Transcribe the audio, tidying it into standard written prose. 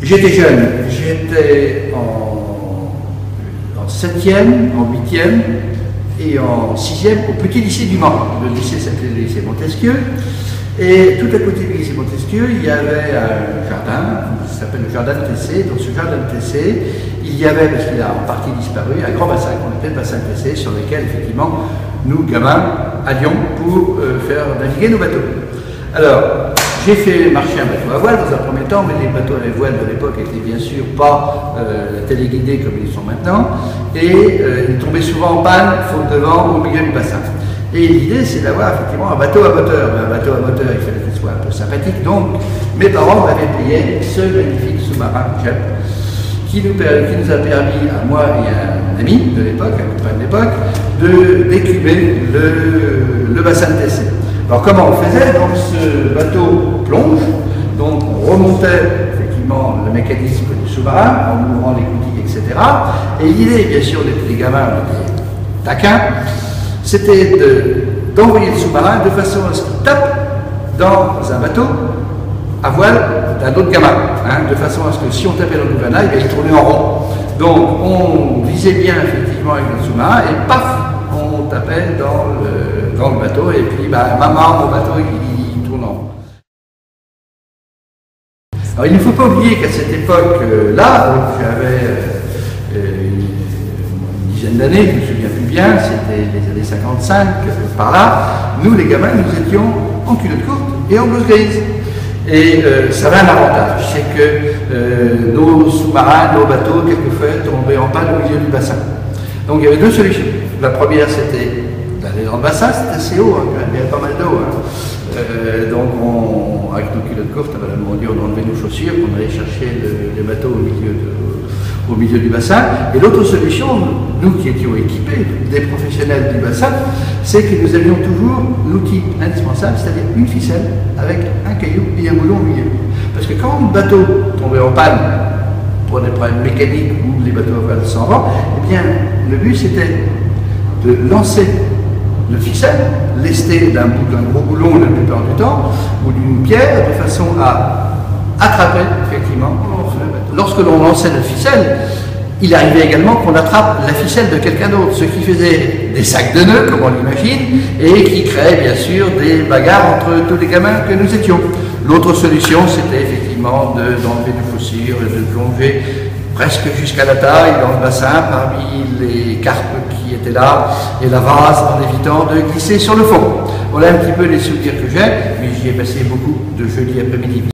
J'étais jeune, j'étais en 7e, en 8e et en 6e au petit lycée du Mans. Le lycée s'appelait le lycée Montesquieu. Et tout à côté du lycée Montesquieu, il y avait un jardin, qui s'appelle le jardin de Tessé. Dans ce jardin de Tessé, il y avait, parce qu'il a en partie disparu, un grand bassin qu'on appelait le bassin de Tessé, sur lequel, effectivement, nous, gamins, allions pour faire naviguer nos bateaux. Alors, j'ai fait marcher un bateau à voile dans un premier temps, mais les bateaux à voile de l'époque étaient bien sûr pas téléguidés comme ils sont maintenant, et ils tombaient souvent en panne, faute de vent, au milieu du bassin. Et l'idée, c'est d'avoir effectivement un bateau à moteur. Mais un bateau à moteur, il fallait qu'il soit un peu sympathique. Donc, mes parents m'avaient payé ce magnifique sous-marin JEP qui nous a permis, à moi et à un ami de l'époque, un copain de l'époque, d'écumer le bassin de Tessé. Alors, comment on faisait? Donc, ce bateau plonge, donc on remontait effectivement le mécanisme du sous-marin en ouvrant les gouttières, etc. Et l'idée, bien sûr, des gamins, des taquins, c'était d'envoyer le sous-marin de façon à ce qu'il tape dans un bateau à voile d'un autre gamin, de façon à ce que si on tapait dans le gouvernail, il tournait en rond. Donc on visait bien effectivement avec le sous-marin et paf, on tapait dans le bateau et puis maman, mon bateau il tourne en rond. Alors il ne faut pas oublier qu'à cette époque-là, j'avais une dizaine d'années, je me souviens plus bien, c'était les années 55, par là, nous les gamins, nous étions en culotte courte et en blouse grise. Et ça avait un avantage, c'est que nos sous-marins, nos bateaux, quelquefois, tombaient en panne au milieu du bassin. Donc il y avait deux solutions. La première, c'était d'aller dans le bassin, c'était assez haut, il y avait pas mal d'eau. Donc avec nos culottes courtes, Madame Mondier, on enlevait nos chaussures, on allait chercher les bateaux au milieu du bassin. Et l'autre solution, nous qui étions équipés, des professionnels du bassin, c'est que nous avions toujours l'outil indispensable, c'est-à-dire une ficelle avec un caillou et un boulon au milieu. Parce que quand le bateau tombait en panne pour des problèmes mécaniques ou les bateaux à voile sans vent, eh bien le but c'était de lancer le ficelle, lesté d'un gros boulon la plupart du temps, ou d'une pierre, de façon à attraper effectivement. Lorsque l'on lançait le ficelle, il arrivait également qu'on attrape la ficelle de quelqu'un d'autre, ce qui faisait des sacs de nœuds, comme on l'imagine, et qui créait bien sûr des bagarres entre tous les gamins que nous étions. L'autre solution, c'était effectivement d'enlever des chaussures et de plonger presque jusqu'à la taille dans le bassin parmi les carpes qui étaient là et la vase en évitant de glisser sur le fond. Voilà un petit peu les souvenirs que j'ai, mais j'y ai passé beaucoup de jolis après-midi.